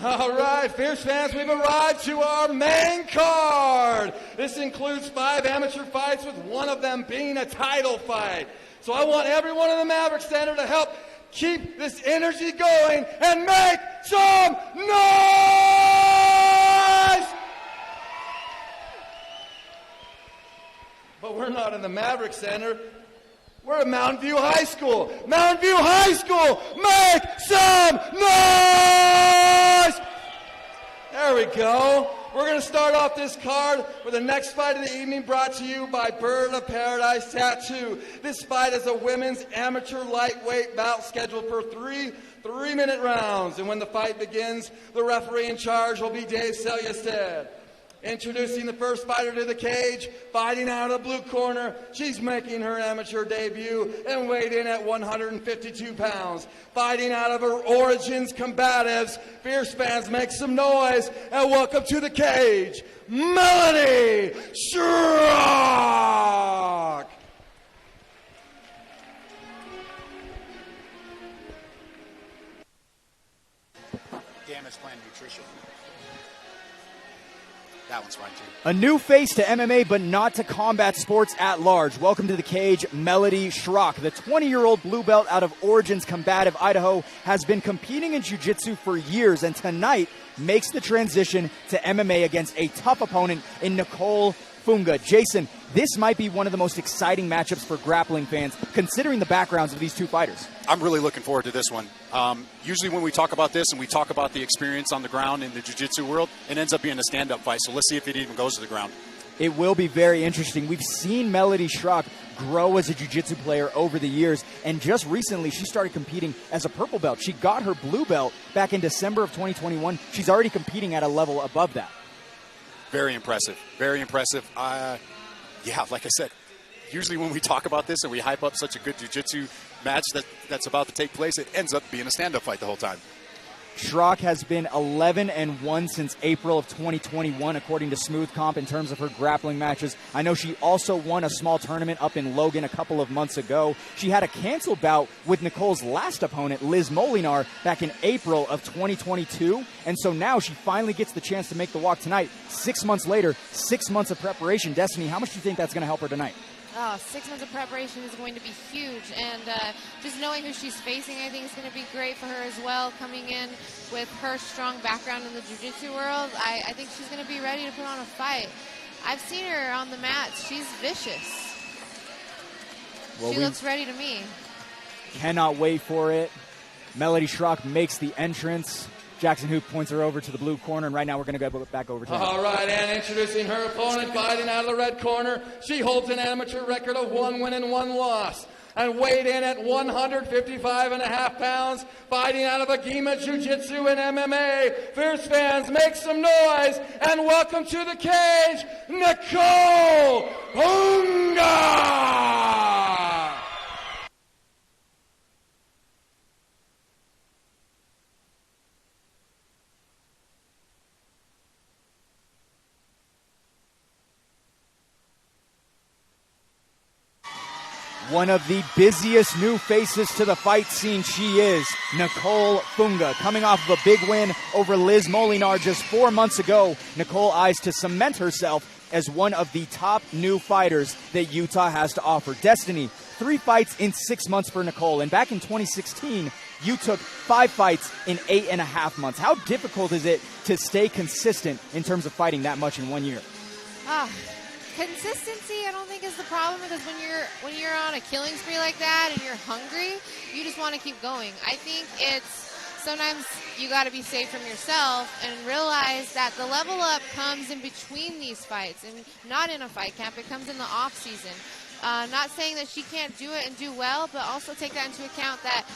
All right, Fierce fans, we've arrived to our main card. This includes 5 amateur fights, with one of them being a title fight. So I want everyone in the Maverick Center to help keep this energy going and make some noise! But we're not in the Maverick Center. We're at Mountain View High School. Mountain View High School, make some noise! There we go. We're going to start off this card with the next fight of the evening, brought to you by Bird of Paradise Tattoo. This fight is a women's amateur lightweight bout scheduled for three-minute rounds. And when the fight begins, the referee in charge will be Dave Selyastad. Introducing the first fighter to the cage, fighting out of the blue corner. She's making her amateur debut and weighed in at 152 pounds. Fighting out of her Origins combatives, Fierce fans, make some noise and welcome to the cage, Melody Shrock! Damage Plan Nutrition. That one's fine too. A new face to MMA, but not to combat sports at large. Welcome to the cage, Melody Shrock. The 20-year-old blue belt out of Origins Combative, Idaho, has been competing in jiu-jitsu for years, and tonight makes the transition to MMA against a tough opponent in Nicole Fuga. Jason, this might be one of the most exciting matchups for grappling fans, considering the backgrounds of these two fighters. I'm really looking forward to this one. Usually when we talk about this and we talk about the experience on the ground in the jiu-jitsu world, it ends up being a stand-up fight. So let's see if it even goes to the ground. It will be very interesting. We've seen Melody Shrock grow as a jiu-jitsu player over the years, and just recently she started competing as a purple belt. She got her blue belt back in December of 2021. She's already competing at a level above that. Very impressive. Very impressive. Yeah, like I said, usually when we talk about this and we hype up such a good jiu-jitsu match that's about to take place, it ends up being a stand-up fight the whole time. Shrock has been 11-1 since April of 2021, according to Smooth Comp, in terms of her grappling matches. I know she also won a small tournament up in Logan a couple of months ago. She had a canceled bout with Nicole's last opponent, Liz Molinar, back in April of 2022. And so now she finally gets the chance to make the walk tonight. 6 months later, 6 months of preparation. Destiny, how much do you think that's going to help her tonight? Oh, 6 months of preparation is going to be huge, and just knowing who she's facing, I think is going to be great for her as well. Coming in with her strong background in the jiu-jitsu world, I think she's going to be ready to put on a fight. I've seen her on the mat. She's vicious. Well, she looks ready to me. Cannot wait for it. Melody Shrock makes the entrance. Jackson Hoop points her over to the blue corner, and right now we're going to go back over to her. All right, and introducing her opponent, fighting out of the red corner. She holds an amateur record of 1 win and 1 loss. And weighed in at 155.5 pounds, fighting out of Agima Jiu-Jitsu and MMA. Fierce fans, make some noise, and welcome to the cage, Nicole Fuga! One of the busiest new faces to the fight scene, she is Nicole Fuga. Coming off of a big win over Liz Molinar just 4 months ago, Nicole eyes to cement herself as one of the top new fighters that Utah has to offer. Destiny, 3 fights in 6 months for Nicole, and back in 2016, you took 5 fights in 8.5 months. How difficult is it to stay consistent in terms of fighting that much in 1 year? Consistency, I don't think is the problem, because when you're on a killing spree like that and you're hungry, you just want to keep going. I think it's sometimes you got to be safe from yourself and realize that the level up comes in between these fights and not in a fight camp. It comes in the off season. Not saying that she can't do it and do well, but also take that into account that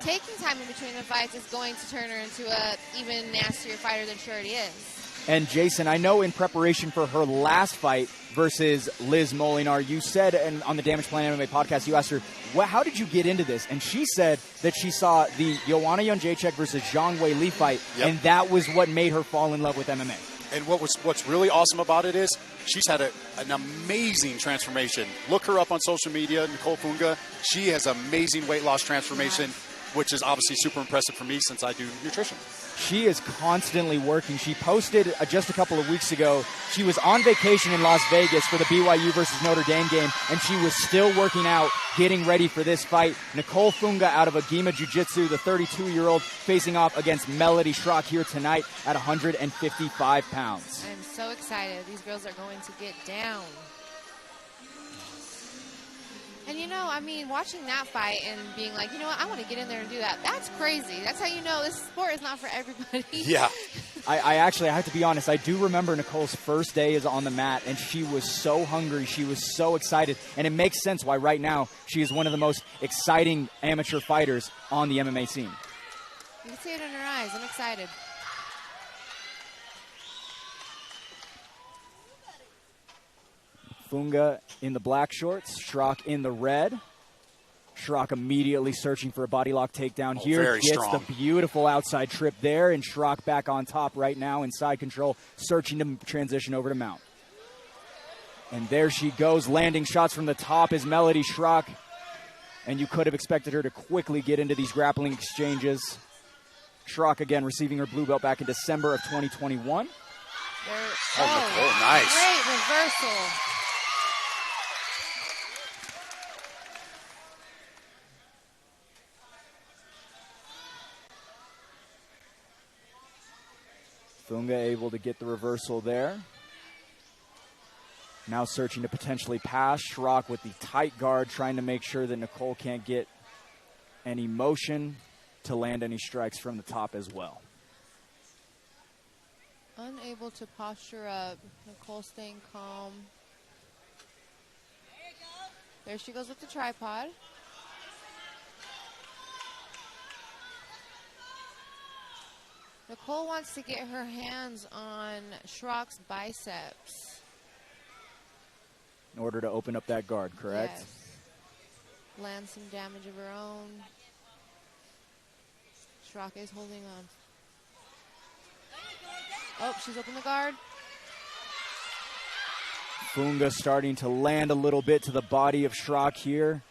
taking time in between the fights is going to turn her into a even nastier fighter than she already is. And Jason, I know in preparation for her last fight versus Liz Molinar, you said on the Damage Plan MMA podcast, you asked her, how did you get into this? And she said that she saw the Joanna Jędrzejczyk versus Zhang Weili fight, and that was what made her fall in love with MMA. And what's really awesome about it is she's had an amazing transformation. Look her up on social media, Nicole Fuga. She has amazing weight loss transformation. which is obviously super impressive for me since I do nutrition. She is constantly working. She posted just a couple of weeks ago, she was on vacation in Las Vegas for the BYU versus Notre Dame game, and she was still working out, getting ready for this fight. Nicole Fuga out of Agima Jiu-Jitsu, the 32-year-old, facing off against Melody Shrock here tonight at 155 pounds. I'm so excited. These girls are going to get down. And, you know, I mean, watching that fight and being like, you know what, I want to get in there and do that. That's crazy. That's how you know this sport is not for everybody. Yeah. I actually, I have to be honest, I do remember Nicole's first day is on the mat, and she was so hungry. She was so excited. And it makes sense why right now she is one of the most exciting amateur fighters on the MMA scene. You can see it in her eyes. I'm excited. Fuga in the black shorts, Shrock in the red. Shrock immediately searching for a body lock takedown here. Very Gets strong. the beautiful outside trip there, and Shrock back on top right now in side control, searching to transition over to mount. And there she goes, landing shots from the top is Melody Shrock. And you could have expected her to quickly get into these grappling exchanges. Shrock again receiving her blue belt back in December of 2021. Oh, nice. Great reversal. Fuga able to get the reversal there. Now searching to potentially pass. Shrock with the tight guard, trying to make sure that Nicole can't get any motion to land any strikes from the top as well. Unable to posture up. Nicole staying calm. There she goes with the tripod. Nicole wants to get her hands on Shrock's biceps. In order to open up that guard, correct? Yes. Land some damage of her own. Shrock is holding on. Oh, she's opened the guard. Fuga starting to land a little bit to the body of Shrock here.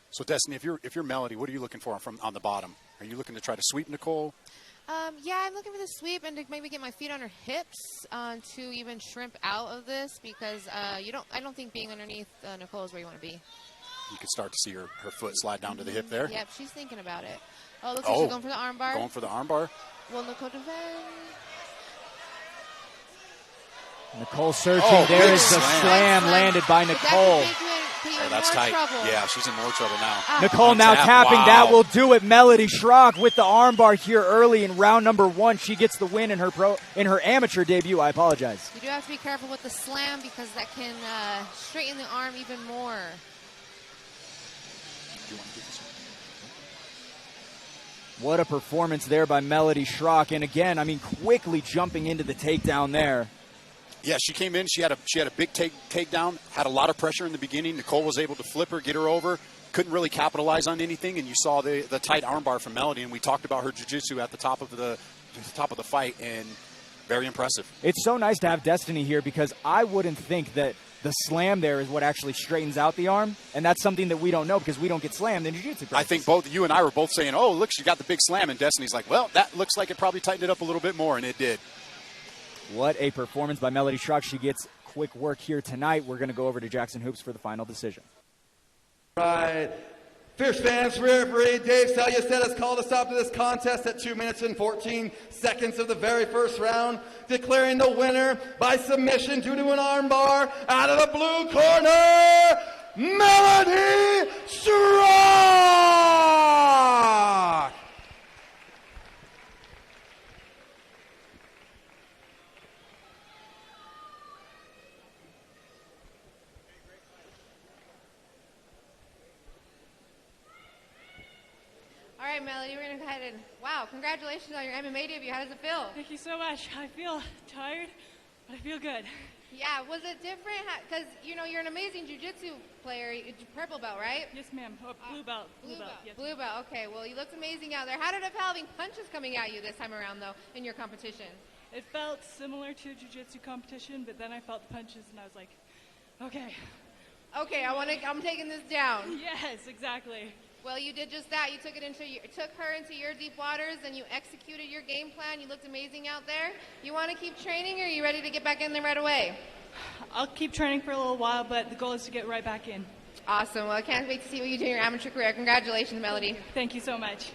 So, Destiny, if you're Melody, what are you looking for on the bottom? Are you looking to try to sweep Nicole? Yeah, I'm looking for the sweep and to maybe get my feet on her hips to even shrimp out of this because I don't think being underneath Nicole is where you want to be. You can start to see her foot slide down to the hip there. Yep, she's thinking about it. Oh, looks like she's going for the armbar. Going for the armbar. Will Nicole defend? Nicole searching. There is the slam landed by Nicole. That's tight. Trouble. Yeah, she's in more trouble now. Nicole now tapping. Wow. That will do it. Melody Shrock with the armbar here early in round number 1. She gets the win in her amateur debut. I apologize. You do have to be careful with the slam because that can straighten the arm even more. What a performance there by Melody Shrock. And again, I mean, quickly jumping into the takedown there. Yeah, she came in. She had a big takedown, had a lot of pressure in the beginning. Nicole was able to flip her, get her over. Couldn't really capitalize on anything, and you saw the tight armbar from Melody, and we talked about her jiu-jitsu at the top of the fight, and very impressive. It's so nice to have Destiny here because I wouldn't think that the slam there is what actually straightens out the arm, and that's something that we don't know because we don't get slammed in jiu-jitsu practice. I think both you and I were both saying, oh, look, she got the big slam, and Destiny's like, well, that looks like it probably tightened it up a little bit more, and it did. What a performance by Melody Shrock. She gets quick work here tonight. We're going to go over to Jackson Hoops for the final decision. Right. Fierce fans, referee Dave Salyuset has called a stop to this contest at 2 minutes and 14 seconds of the very first round, declaring the winner by submission due to an armbar out of the blue corner, Melody Shrock! All right, Melody, we're going to go ahead and, wow, congratulations on your MMA debut. How does it feel? Thank you so much. I feel tired, but I feel good. Yeah, was it different? Because, you know, you're an amazing jiu-jitsu player. Purple belt, right? Yes, ma'am. Oh, blue belt. Blue belt. Yes. Blue belt. Okay, well, you looked amazing out there. How did it feel having punches coming at you this time around, though, in your competition? It felt similar to a jiu-jitsu competition, but then I felt the punches, and I was like, okay. Okay, I'm taking this down. Yes, exactly. Well, you did just that. You took her into your deep waters, and you executed your game plan. You looked amazing out there. You want to keep training, or are you ready to get back in there right away? I'll keep training for a little while, but the goal is to get right back in. Awesome. Well, I can't wait to see what you do in your amateur career. Congratulations, Melody. Thank you so much.